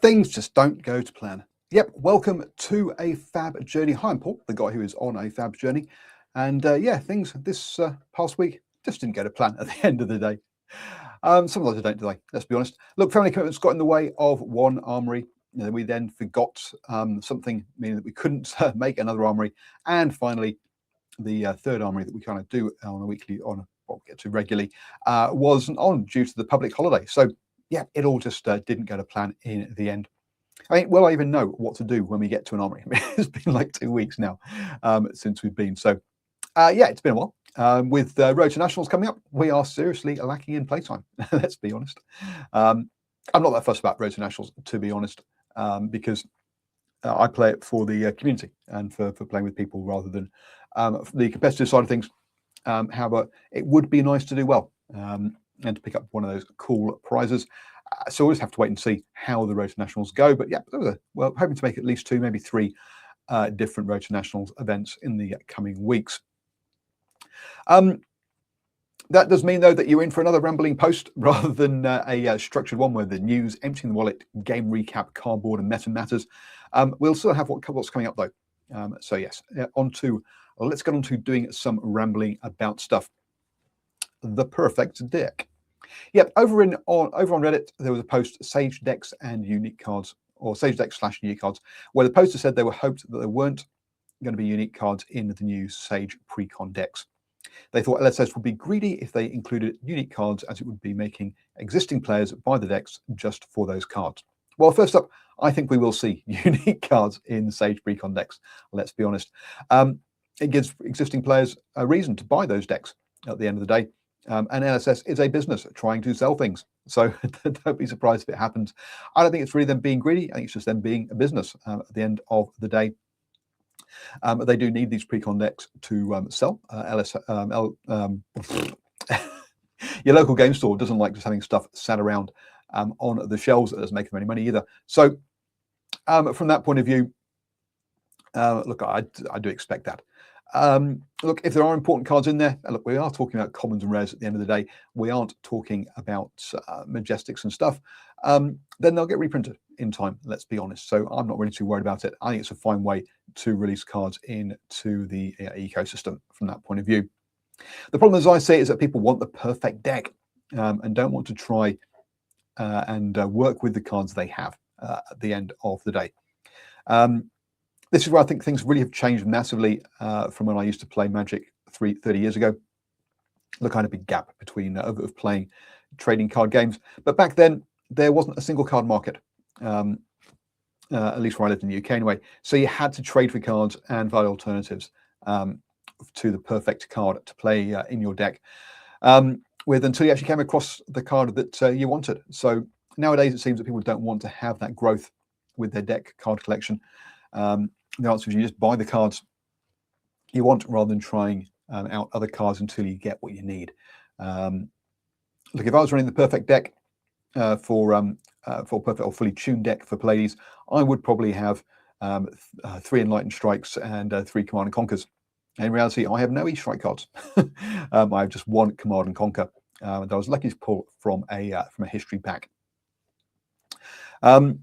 Things just don't go to plan. Yep, welcome to a fab journey. Hi, I'm Paul, the guy who is on a fab journey. And yeah, things this past week just didn't go to plan at the end of the day. Sometimes they don't, do they? Let's be honest. Look, family commitments got in the way of one armory. We then forgot something, meaning that we couldn't make another armory. And finally, the third armory that we kind of do on a weekly, what we'll get to regularly, wasn't on due to the public holiday. So yeah, it all just didn't go to plan in the end. I mean, will I even know what to do when we get to an armory? I mean, it's been like 2 weeks now since we've been. So yeah, it's been a while. With Road to Nationals coming up, we are seriously lacking in playtime. Let's be honest. I'm not that fussed about Road to Nationals, to be honest, because I play it for the community and for playing with people rather than the competitive side of things. However, it would be nice to do well and to pick up one of those cool prizes. So we'll just have to wait and see how the Road to Nationals go. But yeah, well, hoping to make at least 2, maybe 3 different Road to Nationals events in the coming weeks. That does mean, though, that you're in for another rambling post rather than a structured one where the news, emptying the wallet, game recap, cardboard, and meta matters. We'll still have what's coming up, though. So yes, let's get on to doing some rambling about stuff. The perfect deck. Yep, over on Reddit, there was a post, Sage decks and unique cards, or Sage decks / unique cards, where the poster said they were hoped that there weren't going to be unique cards in the new Sage pre-con decks. They thought LSS would be greedy if they included unique cards, as it would be making existing players buy the decks just for those cards. Well, first up, I think we will see unique cards in Sage pre-con decks, let's be honest. It gives existing players a reason to buy those decks at the end of the day. And LSS is a business trying to sell things. So don't be surprised if it happens. I don't think it's really them being greedy. I think it's just them being a business at the end of the day. They do need these pre-con decks to sell. Your local game store doesn't like just having stuff sat around on the shelves that doesn't make them any money either. So from that point of view, look, I do expect that. Look, if there are important cards in there, look, we are talking about commons and rares at the end of the day. We aren't talking about majestics and stuff. Then they'll get reprinted in time, let's be honest. So I'm not really too worried about it. I think it's a fine way to release cards into the ecosystem from that point of view. The problem, as I say, is that people want the perfect deck and don't want to try and work with the cards they have at the end of the day. This is where I think things really have changed massively from when I used to play Magic 30 years ago. The kind of big gap between of playing trading card games. But back then, there wasn't a single card market, at least where I lived in the UK anyway. So you had to trade for cards and find alternatives to the perfect card to play in your deck with until you actually came across the card that you wanted. So nowadays, it seems that people don't want to have that growth with their deck card collection. The answer is you just buy the cards you want rather than trying out other cards until you get what you need. Look, if I was running the perfect deck for perfect or fully tuned deck for Pallades, I would probably have 3 Enlightened Strikes and 3 Command and Conquers. In reality, I have no E-Strike cards. I have just 1 Command and Conquer that I was lucky to pull from a history pack. And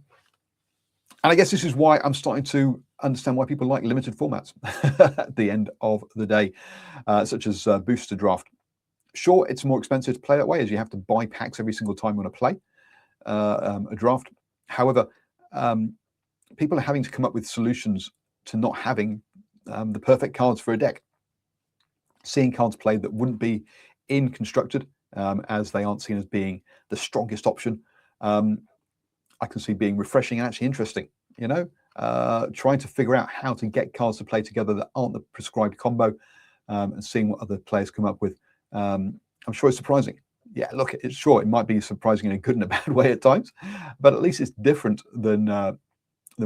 I guess this is why I'm starting to understand why people like limited formats at the end of the day, such as Booster Draft. Sure, it's more expensive to play that way, as you have to buy packs every single time you want to play a draft. However, people are having to come up with solutions to not having the perfect cards for a deck. Seeing cards played that wouldn't be in constructed, as they aren't seen as being the strongest option, I can see being refreshing and actually interesting. Trying to figure out how to get cards to play together that aren't the prescribed combo, and seeing what other players come up with. I'm sure it's surprising. Yeah, look, it might be surprising in a good and a bad way at times, but at least it's different than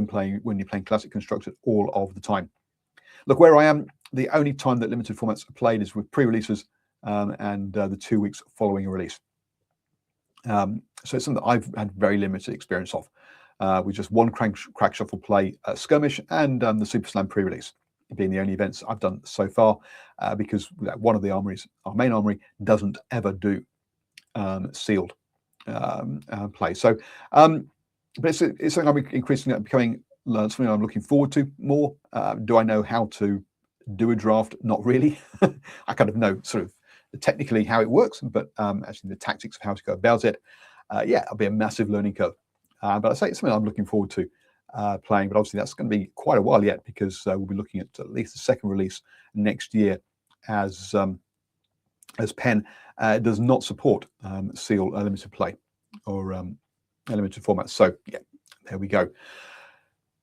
playing when you're playing classic constructed all of the time. Look, where I am, the only time that limited formats are played is with pre-releases and the 2 weeks following a release. So it's something that I've had very limited experience of, with just 1 crack shuffle play skirmish and the Super Slam pre-release being the only events I've done so far, because one of the armories, our main armory, doesn't ever do sealed play. So but it's something I'm increasingly becoming something I'm looking forward to more. Do I know how to do a draft? Not really. I kind of know sort of technically how it works, but actually the tactics of how to go about it, yeah, it'll be a massive learning curve. But I say it's something I'm looking forward to playing. But obviously that's going to be quite a while yet, because we'll be looking at least the second release next year, as Pen does not support Seal limited play or a limited format. So yeah, there we go.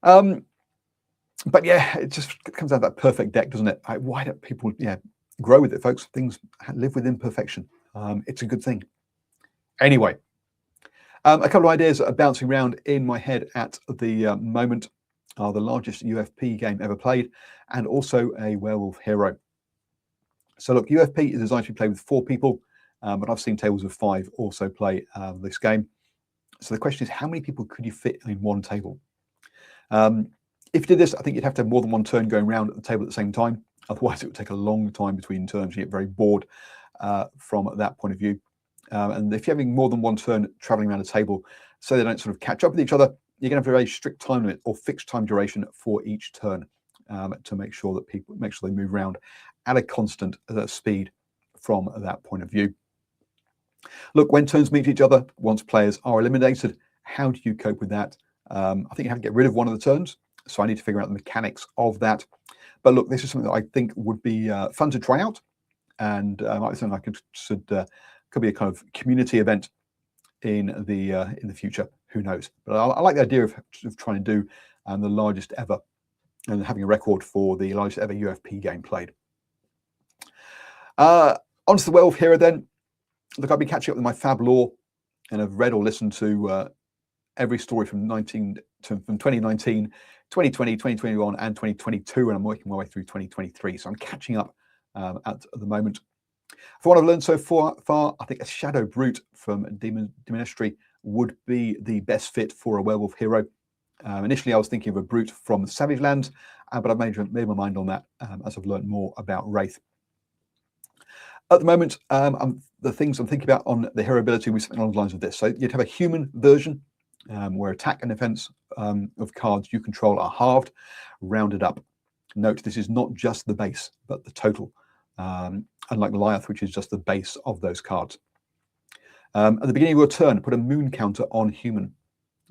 But yeah, it just comes out of that perfect deck, doesn't it? Why don't people, grow with it, folks? Things live with imperfection. It's a good thing. Anyway, a couple of ideas are bouncing around in my head at the moment are the largest UFP game ever played, and also a werewolf hero. So look, UFP is designed to be played with 4 people, but I've seen tables of 5 also play this game. So the question is, how many people could you fit in one table? If you did this, I think you'd have to have more than one turn going around at the table at the same time. Otherwise, it would take a long time between turns. You get very bored from that point of view. And if you're having more than one turn traveling around a table, so they don't sort of catch up with each other, you're going to have a very strict time limit or fixed time duration for each turn to make sure that they move around at a constant speed from that point of view. Look, when turns meet each other, once players are eliminated, how do you cope with that? I think you have to get rid of one of the turns, so I need to figure out the mechanics of that. But look, this is something that I think would be fun to try out, and something I could be a kind of community event in the future. Who knows? But I like the idea of trying to do the largest ever, and having a record for the largest ever UFP game played. Onto the werewolf hero then. Look, I've been catching up with my fab lore, and I've read or listened to every story from 2019, 2020, 2021, and 2022, and I'm working my way through 2023. So I'm catching up at the moment. For what I've learned so far, I think a Shadow Brute from Demonistry would be the best fit for a werewolf hero. Initially, I was thinking of a Brute from Savage Lands, but I've made my mind on that as I've learned more about Wraith. At the moment, the things I'm thinking about on the hero ability will be something along the lines of this. So you'd have a human version where attack and defense of cards you control are halved, rounded up. Note, this is not just the base, but the total. Unlike Goliath, which is just the base of those cards. At the beginning of your turn, put a moon counter on human.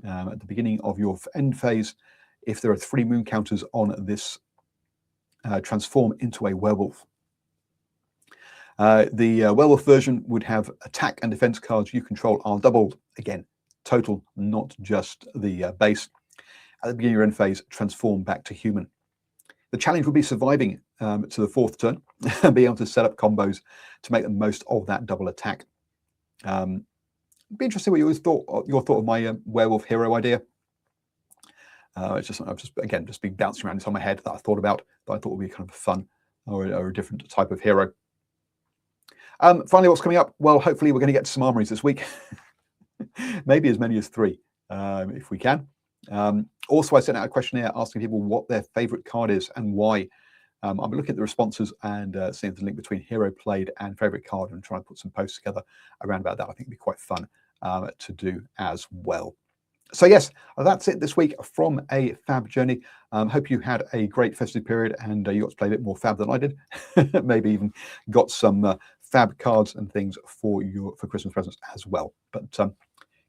At the beginning of your end phase, if there are 3 moon counters on this, transform into a werewolf. The werewolf version would have attack and defense cards you control are doubled. Again, total, not just the base. At the beginning of your end phase, transform back to human. The challenge would be surviving to the 4th turn and being able to set up combos to make the most of that double attack. It'd be interesting what your thought of my werewolf hero idea. It's just something I've just been bouncing around inside my head that I thought about, that I thought would be kind of fun or a different type of hero. Finally, what's coming up? Well, hopefully we're going to get to some armories this week. Maybe as many as 3 if we can. Also, I sent out a questionnaire asking people what their favorite card is and why. I'll be looking at the responses and seeing the link between hero played and favorite card, and trying to put some posts together around about that. I think it'd be quite fun to do as well. So yes, that's it this week from a Fab Journey. Hope you had a great festive period, and you got to play a bit more Fab than I did. Maybe even got some Fab cards and things for Christmas presents as well. But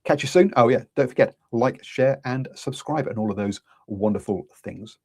catch you soon. Oh yeah, don't forget, like, share, and subscribe, and all of those wonderful things.